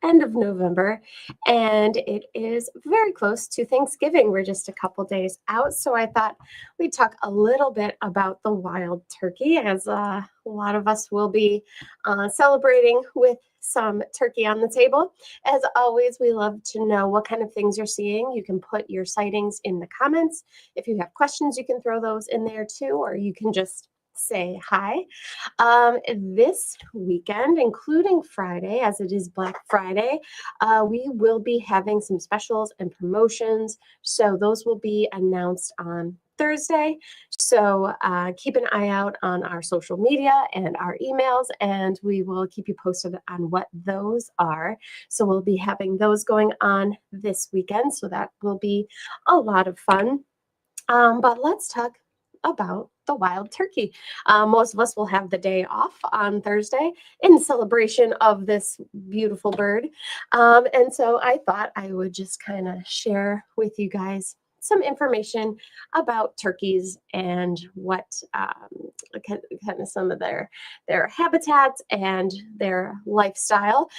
end of November, and it is very close to Thanksgiving. We're just a couple days out, so I thought we'd talk a little bit about the wild turkey, as a lot of us will be celebrating with some turkey on the table. As always, we love to know what kind of things you're seeing. You can put your sightings in the comments. If you have questions, you can throw those in there too, or you can just say hi. This weekend, including Friday, as it is Black Friday, we will be having some specials and promotions. So those will be announced on Thursday. So keep an eye out on our social media and our emails, and we will keep you posted on what those are. So we'll be having those going on this weekend. So that will be a lot of fun. But let's talk about the wild turkey. Most of us will have the day off on Thursday in celebration of this beautiful bird. And so I thought I would just kind of share with you guys some information about turkeys and what kind of some of their habitats and their lifestyle.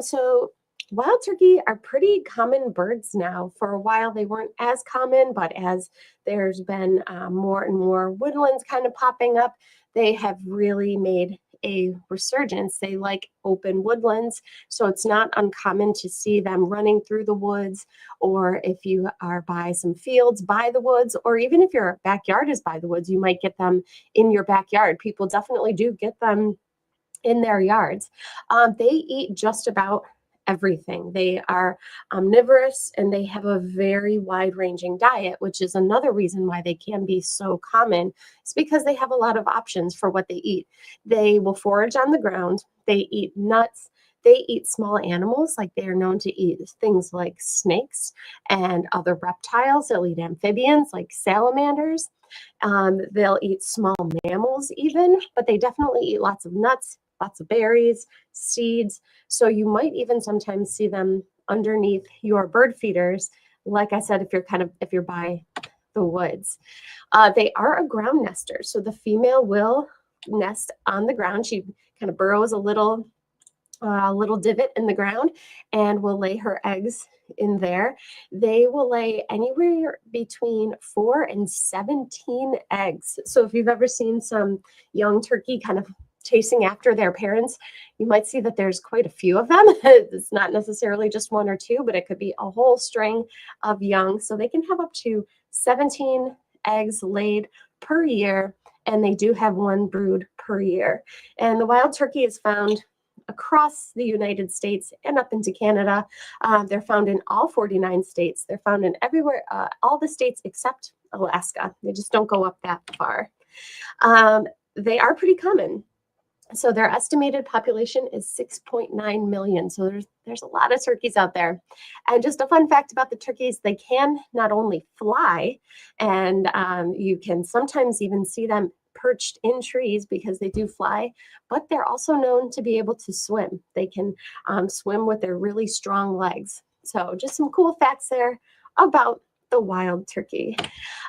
So wild turkey are pretty common birds now. For a while, they weren't as common, but as there's been more and more woodlands kind of popping up, they have really made a resurgence. They like open woodlands, so it's not uncommon to see them running through the woods, or if you are by some fields by the woods, or even if your backyard is by the woods, you might get them in your backyard. People definitely do get them in their yards. They eat just about everything. They are omnivorous, and they have a very wide-ranging diet, which is another reason why they can be so common. It's because they have a lot of options for what they eat. They will forage on the ground. They eat nuts. They eat small animals, like they are known to eat things like snakes and other reptiles. They'll eat amphibians like salamanders. They'll eat small mammals even, but they definitely eat lots of nuts, lots of berries, seeds. So you might even sometimes see them underneath your bird feeders. Like I said, if you're by the woods, they are a ground nester. So the female will nest on the ground. She kind of burrows a little divot in the ground and will lay her eggs in there. They will lay anywhere between 4 and 17 eggs. So if you've ever seen some young turkey kind of chasing after their parents, you might see that there's quite a few of them. It's not necessarily just one or two, but it could be a whole string of young. So they can have up to 17 eggs laid per year, and they do have one brood per year. And the wild turkey is found across the United States and up into Canada. They're found in all 49 states. They're found in everywhere, all the states except Alaska. They just don't go up that far. They are pretty common. So their estimated population is 6.9 million. So there's a lot of turkeys out there. And just a fun fact about the turkeys, they can not only fly, and you can sometimes even see them perched in trees because they do fly, but they're also known to be able to swim. They can swim with their really strong legs. So just some cool facts there about the wild turkey.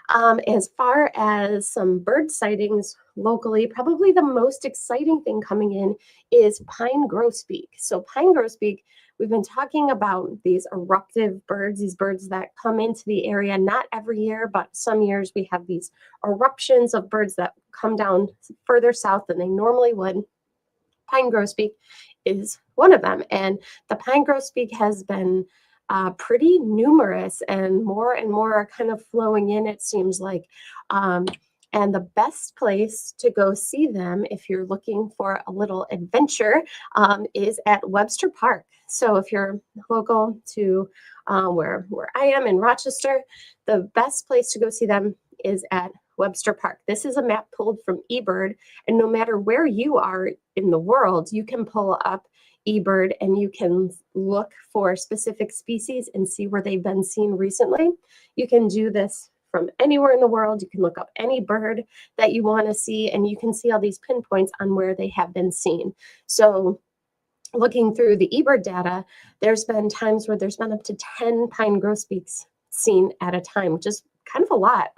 As far as some bird sightings locally, probably the most exciting thing coming in is pine grosbeak. So pine grosbeak, we've been talking about these eruptive birds, these birds that come into the area, not every year, but some years we have these eruptions of birds that come down further south than they normally would. Pine grosbeak is one of them. And the pine grosbeak has been pretty numerous, and more are kind of flowing in, it seems like. And the best place to go see them, if you're looking for a little adventure, is at Webster Park. So if you're local to where I am in Rochester, the best place to go see them is at Webster Park. This is a map pulled from eBird, and no matter where you are in the world, you can pull up eBird and you can look for specific species and see where they've been seen recently. You can do this from anywhere in the world. You can look up any bird that you want to see, and you can see all these pinpoints on where they have been seen. So looking through the eBird data, there's been times where there's been up to 10 pine grosbeaks seen at a time, which is kind of a lot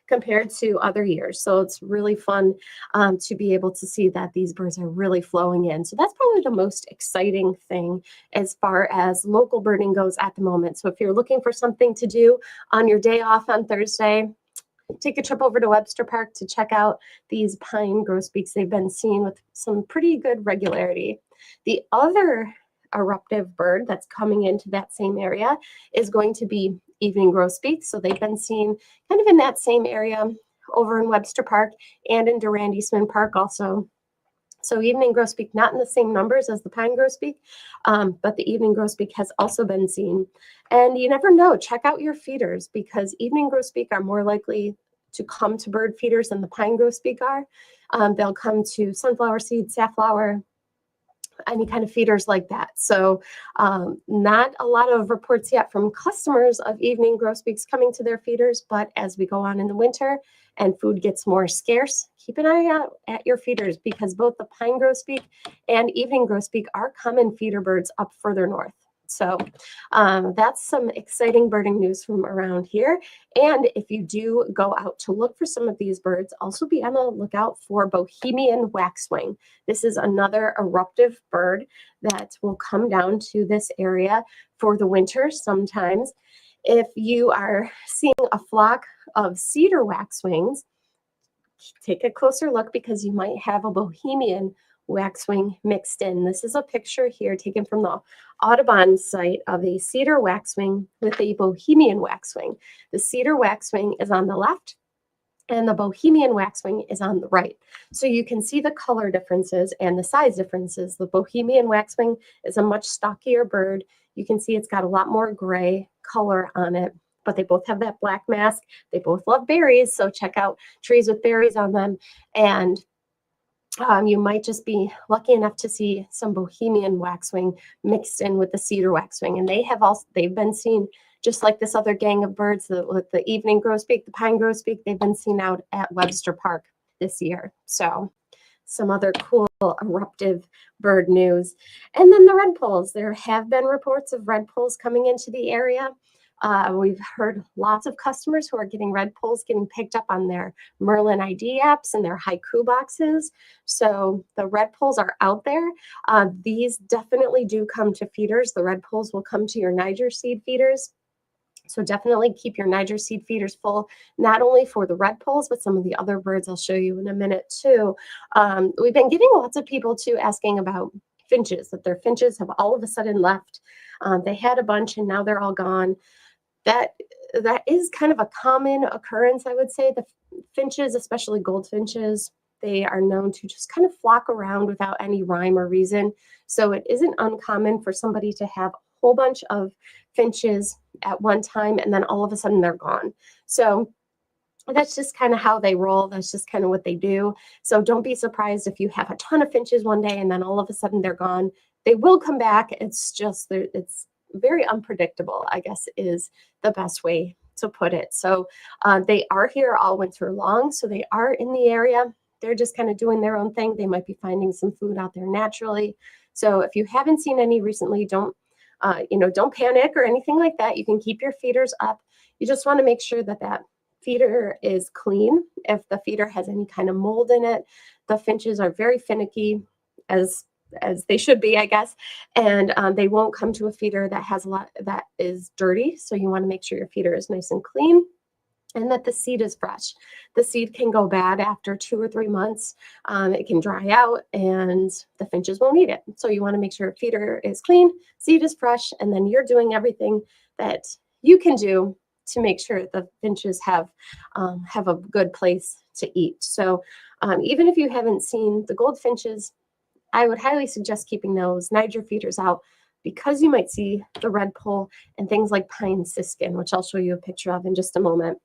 compared to other years. So it's really fun to be able to see that these birds are really flowing in. So that's probably the most exciting thing as far as local birding goes at the moment. So if you're looking for something to do on your day off on Thursday, take a trip over to Webster Park to check out these pine grosbeaks. They've been seen with some pretty good regularity. The other eruptive bird that's coming into that same area is going to be evening grosbeaks. So they've been seen kind of in that same area over in Webster Park and in Durand Eastman Park also. So evening grosbeak, not in the same numbers as the pine grosbeak, but the evening grosbeak has also been seen. And you never know, check out your feeders because evening grosbeak are more likely to come to bird feeders than the pine grosbeak are. They'll come to sunflower seed, safflower, any kind of feeders like that. So not a lot of reports yet from customers of evening grosbeaks coming to their feeders, but as we go on in the winter and food gets more scarce, keep an eye out at your feeders because both the pine grosbeak and evening grosbeak are common feeder birds up further north. So that's some exciting birding news from around here. And if you do go out to look for some of these birds, also be on the lookout for Bohemian waxwing. This is another eruptive bird that will come down to this area for the winter sometimes. If you are seeing a flock of cedar waxwings, take a closer look because you might have a Bohemian waxwing mixed in. This is a picture here taken from the Audubon site of a cedar waxwing with a Bohemian waxwing. The cedar waxwing is on the left and the Bohemian waxwing is on the right. So you can see the color differences and the size differences. The Bohemian waxwing is a much stockier bird. You can see it's got a lot more gray color on it, but they both have that black mask. They both love berries, so check out trees with berries on them. And you might just be lucky enough to see some Bohemian waxwing mixed in with the cedar waxwing. And they've been seen just like this other gang of birds, with the evening grosbeak, the pine grosbeak, they've been seen out at Webster Park this year. So some other cool eruptive bird news. And then the redpolls. There have been reports of redpolls coming into the area. We've heard lots of customers who are getting redpolls getting picked up on their Merlin ID apps and their haiku boxes. So the redpolls are out there. These definitely do come to feeders. The redpolls will come to your Niger seed feeders. So definitely keep your Niger seed feeders full, not only for the redpolls, but some of the other birds I'll show you in a minute too. We've been getting lots of people too asking about finches, that their finches have all of a sudden left. They had a bunch and now they're all gone. That is kind of a common occurrence, I would say. The finches, especially goldfinches, they are known to just kind of flock around without any rhyme or reason. So it isn't uncommon for somebody to have a whole bunch of finches at one time and then all of a sudden they're gone. So that's just kind of how they roll. That's just kind of what they do. So don't be surprised if you have a ton of finches one day and then all of a sudden they're gone. They will come back. It's just, it's very unpredictable, I guess, is the best way to put it. So they are here all winter long. So they are in the area. They're just kind of doing their own thing. They might be finding some food out there naturally. So if you haven't seen any recently, don't panic or anything like that. You can keep your feeders up. You just want to make sure that that feeder is clean. If the feeder has any kind of mold in it, the finches are very finicky, as they should be, I guess, and they won't come to a feeder that has a lot that is dirty. So you want to make sure your feeder is nice and clean and that the seed is fresh. The seed can go bad after 2 or 3 months. It can dry out and the finches won't eat it. So you want to make sure feeder is clean, seed is fresh, and then you're doing everything that you can do to make sure the finches have a good place to eat. So even if you haven't seen the goldfinches, I would highly suggest keeping those Niger feeders out because you might see the redpoll and things like pine siskin, which I'll show you a picture of in just a moment.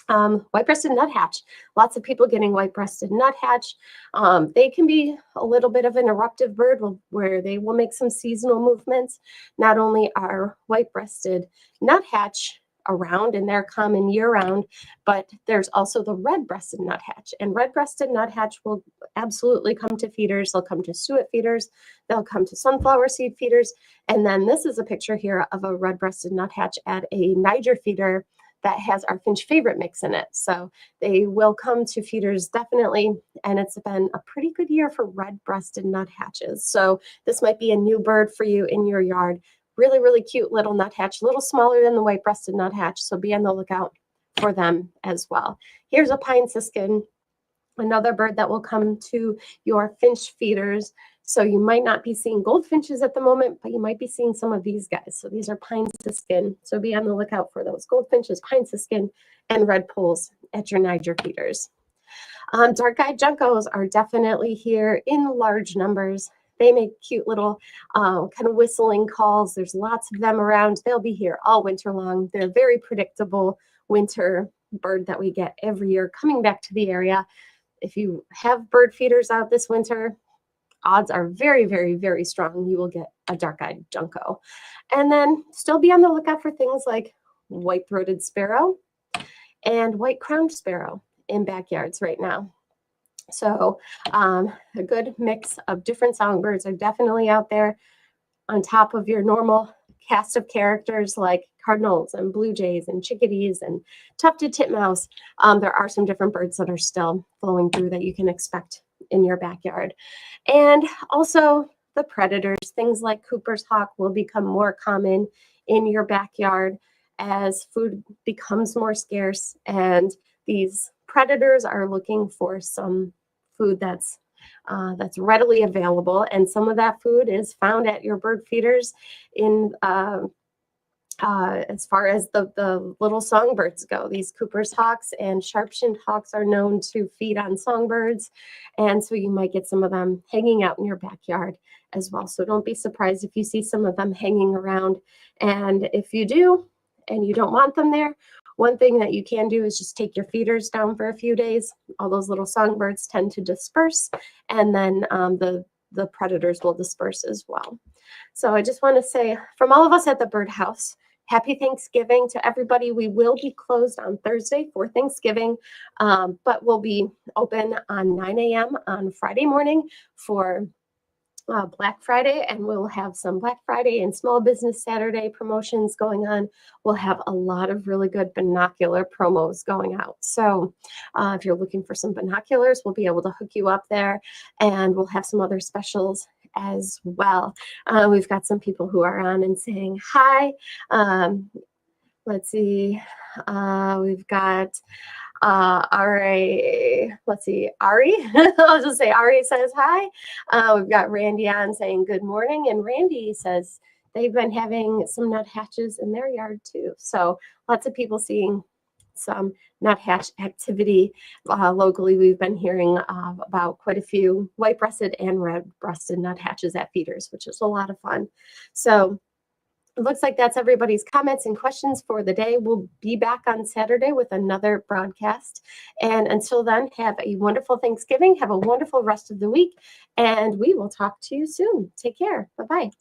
White-breasted nuthatch. Lots of people getting white-breasted nuthatch. They can be a little bit of an eruptive bird where they will make some seasonal movements. Not only are white-breasted nuthatch around and they're common year-round, but there's also the red-breasted nuthatch. And red-breasted nuthatch will absolutely come to feeders. They'll come to suet feeders. They'll come to sunflower seed feeders. And then this is a picture here of a red-breasted nuthatch at a Niger feeder that has our finch favorite mix in it. So they will come to feeders definitely, and it's been a pretty good year for red-breasted nuthatches. So this might be a new bird for you in your yard. Really, really cute little nuthatch, a little smaller than the white-breasted nuthatch, so be on the lookout for them as well. Here's a pine siskin, another bird that will come to your finch feeders. So you might not be seeing goldfinches at the moment, but you might be seeing some of these guys. So these are pine siskin. So be on the lookout for those goldfinches, pine siskin, and red poles at your Niger feeders. Dark-eyed juncos are definitely here in large numbers. They make cute little kind of whistling calls. There's lots of them around. They'll be here all winter long. They're a very predictable winter bird that we get every year coming back to the area. If you have bird feeders out this winter, odds are very, very, very strong you will get a dark-eyed junco. And then still be on the lookout for things like white-throated sparrow and white-crowned sparrow in backyards right now. So a good mix of different songbirds are definitely out there on top of your normal cast of characters like cardinals and blue jays and chickadees and tufted titmouse. There are some different birds that are still flowing through that you can expect in your backyard. And also the predators, things like Cooper's hawk will become more common in your backyard as food becomes more scarce, and these predators are looking for some food that's readily available, and some of that food is found at your bird feeders in as far as the little songbirds go. These Cooper's hawks and sharp-shinned hawks are known to feed on songbirds, and so you might get some of them hanging out in your backyard as well. So don't be surprised if you see some of them hanging around, and if you do and you don't want them there, one thing that you can do is just take your feeders down for a few days. All those little songbirds tend to disperse, and then the predators will disperse as well. So I just want to say, from all of us at the Birdhouse, happy Thanksgiving to everybody. We will be closed on Thursday for Thanksgiving, but we'll be open on 9 a.m. on Friday morning for Black Friday, and we'll have some Black Friday and Small Business Saturday promotions going on. We'll have a lot of really good binocular promos going out. So if you're looking for some binoculars, we'll be able to hook you up there, and we'll have some other specials as well. We've got some people who are on and saying hi. Let's see. We've got Ari, let's see, Ari, I'll just say Ari says hi. We've got Randy on saying good morning, and Randy says they've been having some nuthatches in their yard too. So lots of people seeing some nuthatch activity locally. We've been hearing about quite a few white-breasted and red-breasted nuthatches at feeders, which is a lot of fun. So it looks like that's everybody's comments and questions for the day. We'll be back on Saturday with another broadcast. And until then, have a wonderful Thanksgiving. Have a wonderful rest of the week. And we will talk to you soon. Take care. Bye-bye.